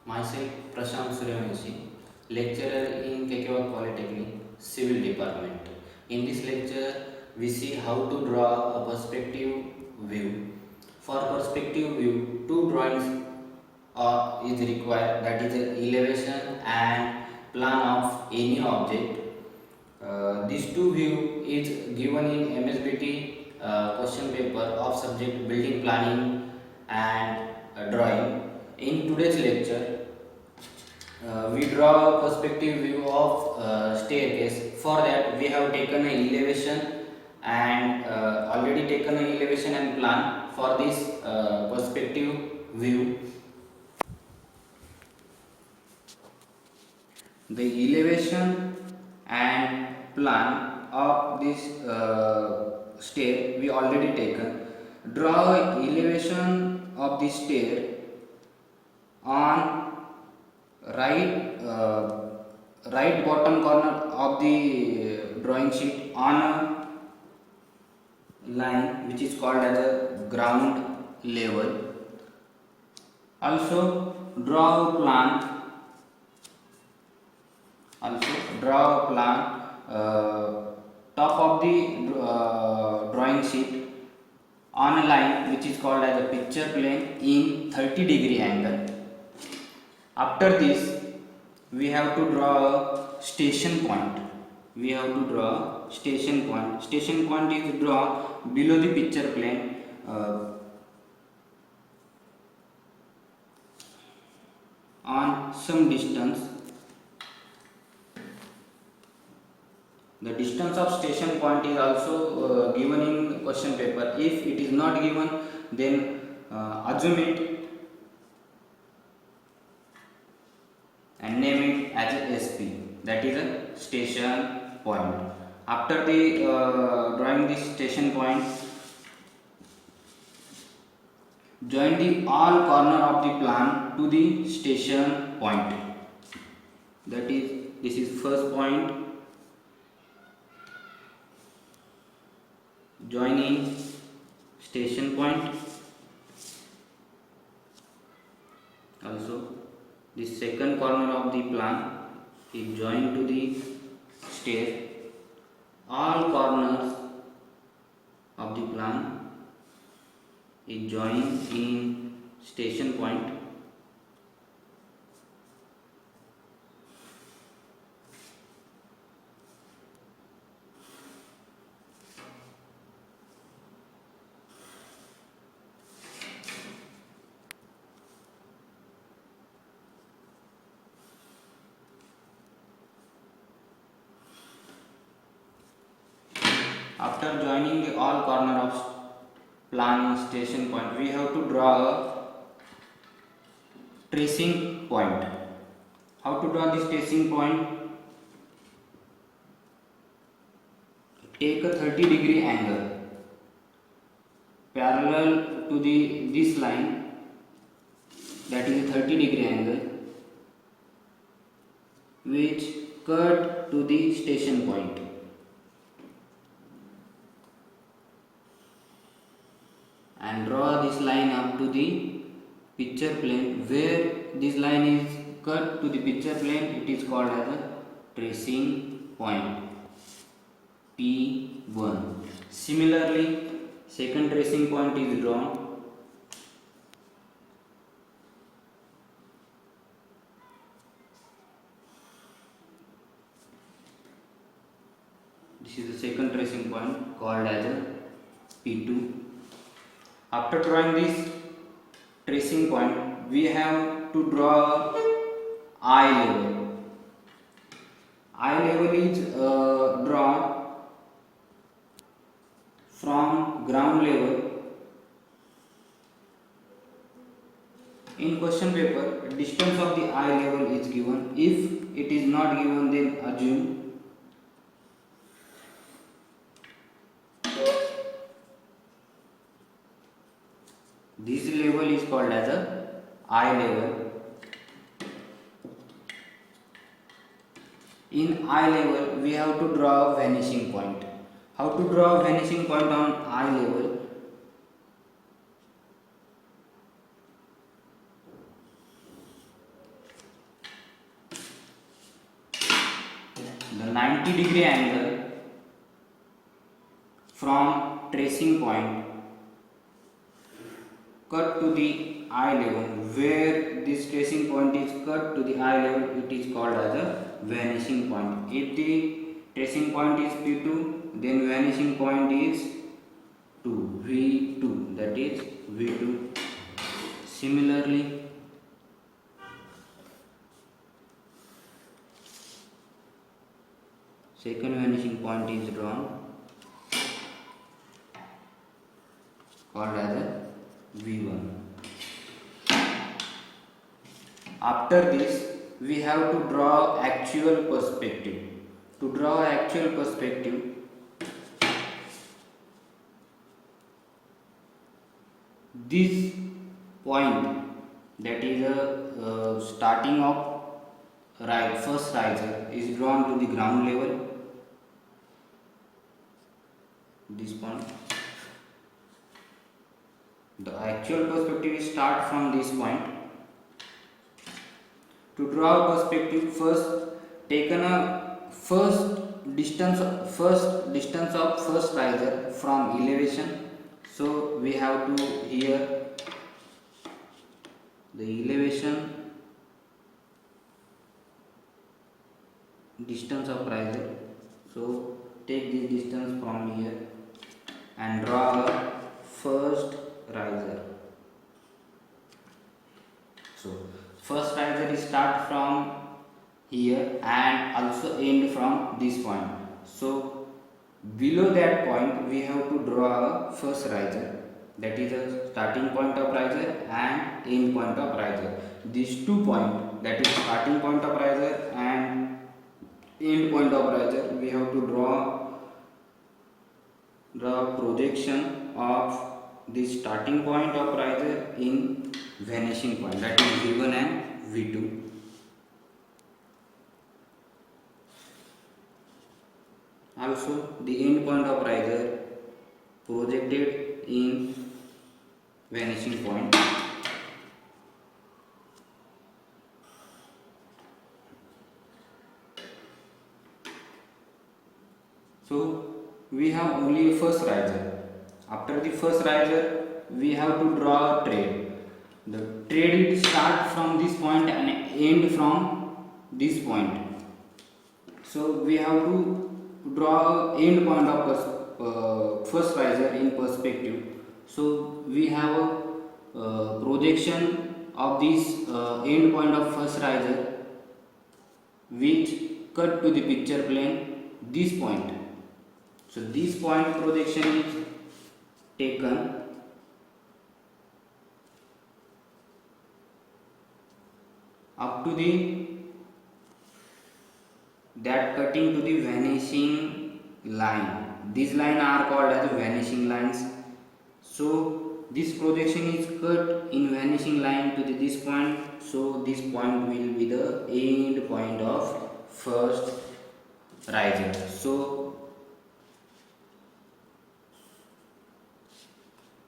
Myself Prashant Suryavanshi, lecturer in Kekewa Polytechnic, Civil Department. In this lecture, we see how to draw a perspective view. For perspective view, two drawings is required, that is elevation and plan of any object. These two view is given in MSBT question paper of subject building planning and drawing. In today's lecture, we draw a perspective view of staircase. For that, we have taken an elevation and already taken an elevation and plan for this perspective view. The elevation and plan of this stair we already taken. Draw elevation of the stair on right bottom corner of the drawing sheet on a line which is called as a ground level. Also draw a plan. Top of the drawing sheet on a line which is called as a picture plane in 30-degree angle. After this, we have to draw a station point. Station point is drawn below the picture plane on some distance. The distance of station point is also given in question paper. If it is not given, then assume it and name it as a SP, that is a station point. After the drawing this station point, join the all corner of the plan to the station point. That is, this is first point. Joining station point. Also, the second corner of the plan is joined to the stair. All corners of the plan is joined in station point. After joining the all corner of plan station point, we have to draw a tracing point. How to draw this tracing point? Take a 30-degree angle parallel to this line, that is a 30-degree angle, which cut to the station point. And draw this line up to the picture plane. Where this line is cut to the picture plane, it is called as a tracing point, P1. Similarly, second tracing point is drawn. This is the second tracing point called as a P2. After drawing this tracing point, we have to draw eye level. Eye level is drawn from ground level. In question paper, distance of the eye level is given. If it is not given, then assume this level is called as a eye level. In eye level, we have to draw a vanishing point. How to draw a vanishing point on eye level? 90-degree angle from tracing point cut to the eye level. Where this tracing point is cut to the eye level, it is called as a vanishing point. If the tracing point is P2, then vanishing point is 2, V2, that is V2. Similarly, second vanishing point is drawn, called as a V1. After this, we have to draw actual perspective. To draw actual perspective, this point, that is a starting of first riser, is drawn to the ground level. This point. The actual perspective is start from this point. To draw perspective, first taken a first distance of first riser from elevation. So we have to here the elevation distance of riser. So take this distance from here and draw a first riser. So first riser is start from here and also end from this point. So below that point we have to draw a first riser, that is a starting point of riser and end point of riser. These 2 points, that is starting point of riser and end point of riser, we have to draw projection of the starting point of riser in vanishing point, that is V1 and V2. Also the end point of riser projected in vanishing point. So we have only a first riser. After the first riser, we have to draw a trade. The trade will start from this point and end from this point. So we have to draw end point of first riser in perspective. So we have a projection of this end point of first riser, which cut to the picture plane this point. So this point projection is taken up to the that cutting to the vanishing line. These lines are called as vanishing lines. So this projection is cut in vanishing line to this point. So this point will be the end point of first riser. So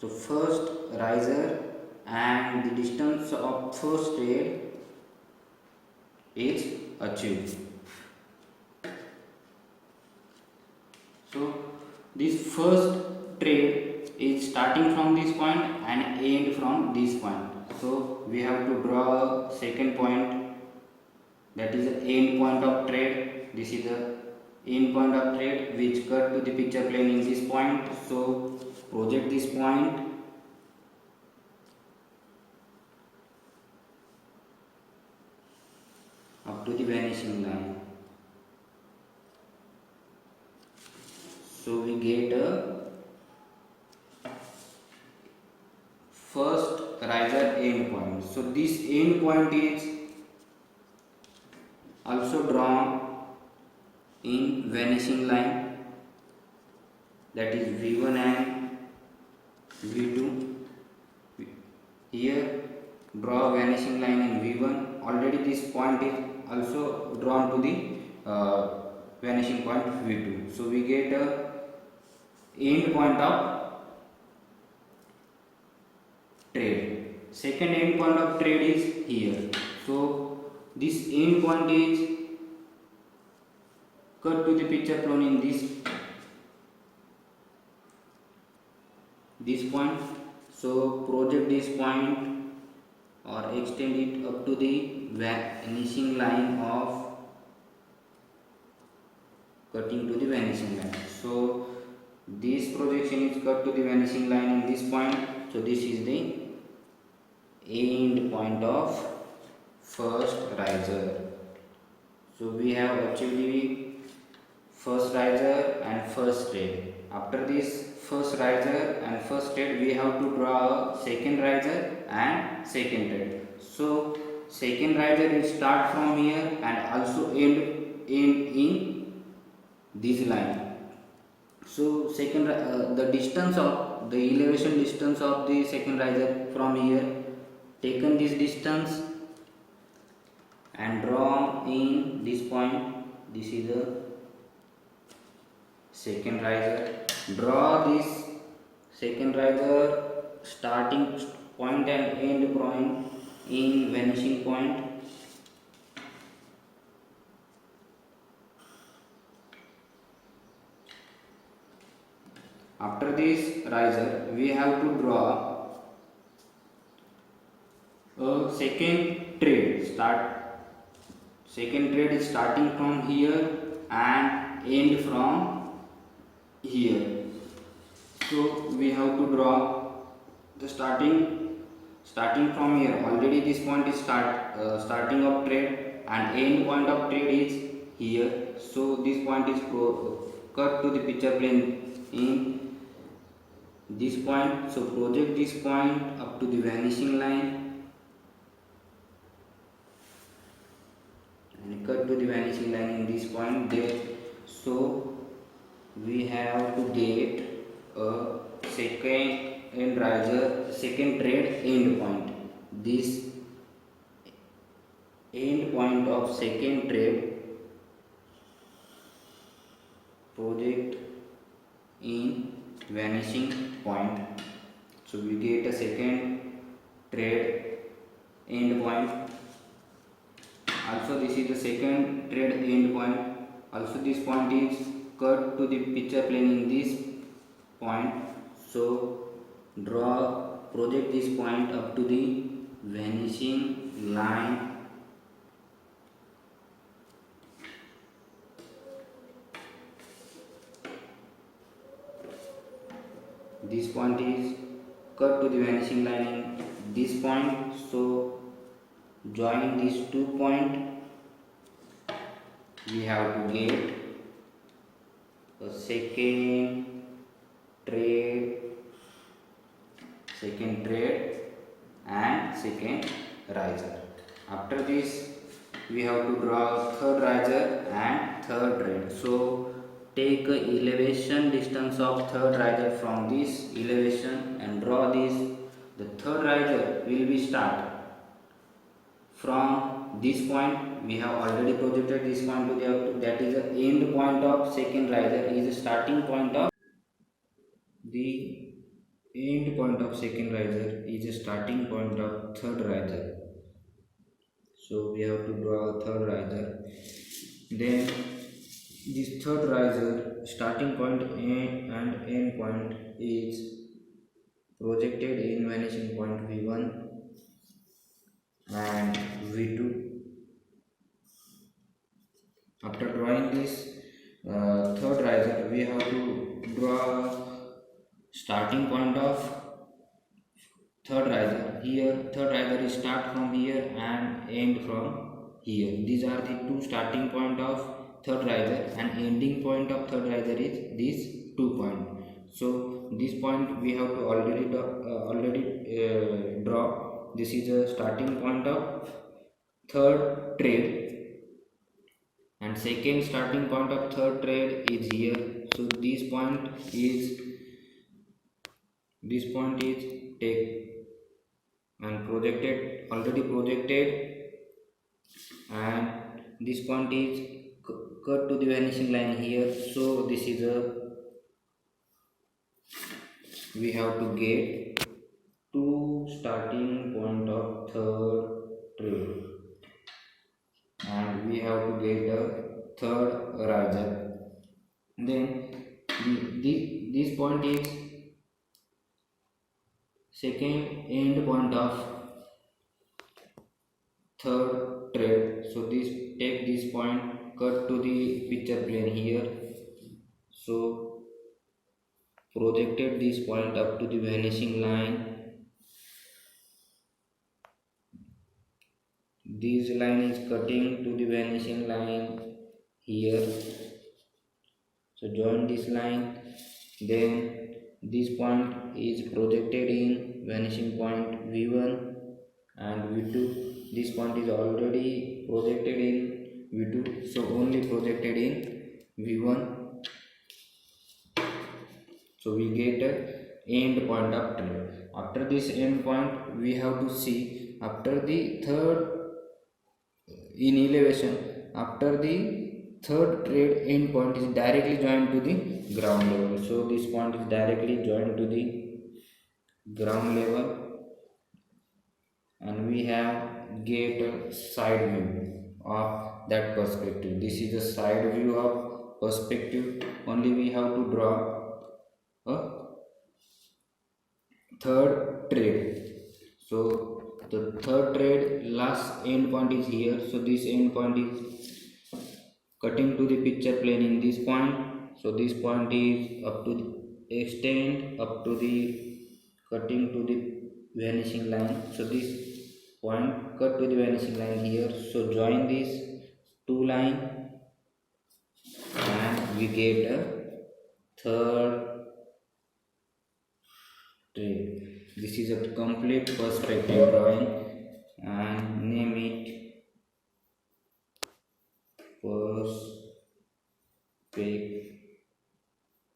first riser and the distance of first trade is achieved. So this first trade is starting from this point and end from this point. So we have to draw a second point, that is the end point of trade. This is the end point of trade which cut to the picture plane in this point. So project this point up to the vanishing line. So we get a first riser end point. So this end point is also drawn in vanishing line, that is V1 and V2. Here draw vanishing line in V1. Already this point is also drawn to the vanishing point V2. So we get a end point of trade. Second end point of trade is here. So this end point is cut to the picture plane in this point. So project this point or extend it up to the vanishing line of cutting to the vanishing line. So this projection is cut to the vanishing line in this point. So this is the end point of first riser. So we have achieved the first riser and first thread. After this first riser and first thread, we have to draw a second riser and second thread. So second riser will start from here and also end in this line. So second the distance of the elevation distance of the second riser from here, taken this distance and draw in this point. This is the second riser. Draw this second riser starting point and end point in vanishing point. After this riser, we have to draw a second thread. Second thread is starting from here and end from here. So we have to draw the starting from here. Already this point is starting of thread and end point of thread is here. So this point is cut to the picture plane in this point. So project this point up to the vanishing line and cut to the vanishing line in this point there. So we have to get a second riser, second thread end point. This end point of second thread project in vanishing point. So we get a second thread end point. Also this is the second thread end point. Also this point is cut to the picture plane in this point. So project this point up to the vanishing line. This point is cut to the vanishing line in this point. So join these 2 points. We have to get a second thread and second riser. After this we have to draw third riser and third thread. So take a elevation distance of third riser from this elevation and draw this. The third riser will be start from this point. We have already projected this point to the that is the end point of second riser is the starting point of the end point of second riser is the starting point of third riser. So we have to draw a third riser. Then this third riser starting point and end point is projected in vanishing point V1 and V2. After drawing this third riser, we have to draw starting point of third riser. Here third riser is start from here and end from here. These are the two starting point of third riser and ending point of third riser is this 2 point. So this point we have to already draw. This is a starting point of third thread and second starting point of third thread is here. So this point is take and projected, already projected, and this point is cut to the vanishing line here. So this is we have to get two starting point of third thread and we have to get the third horizon. Then this point is second end point of third trade. So this take this point, cut to the picture plane here. So projected this point up to the vanishing line. This line is cutting to the vanishing line here. So join this line. Then this point is projected in vanishing point V1 and V2. This point is already projected in V2, so only projected in V1. So we get a end point of trade. After this end point, we have to see after the third in elevation. After the third trade end point is directly joined to the ground level. So this point is directly joined to the ground level, and we have get a side view of that perspective. This is the side view of perspective. Only we have to draw a third trade. So the third trade last end point is here. So this end point is cutting to the picture plane in this point. So this point is up to the extend up to the cutting to the vanishing line. So this point cut to the vanishing line here. So join these two line and we get a third trade. This is a complete perspective drawing and name it perspective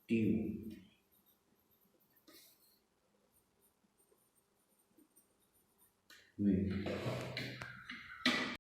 view.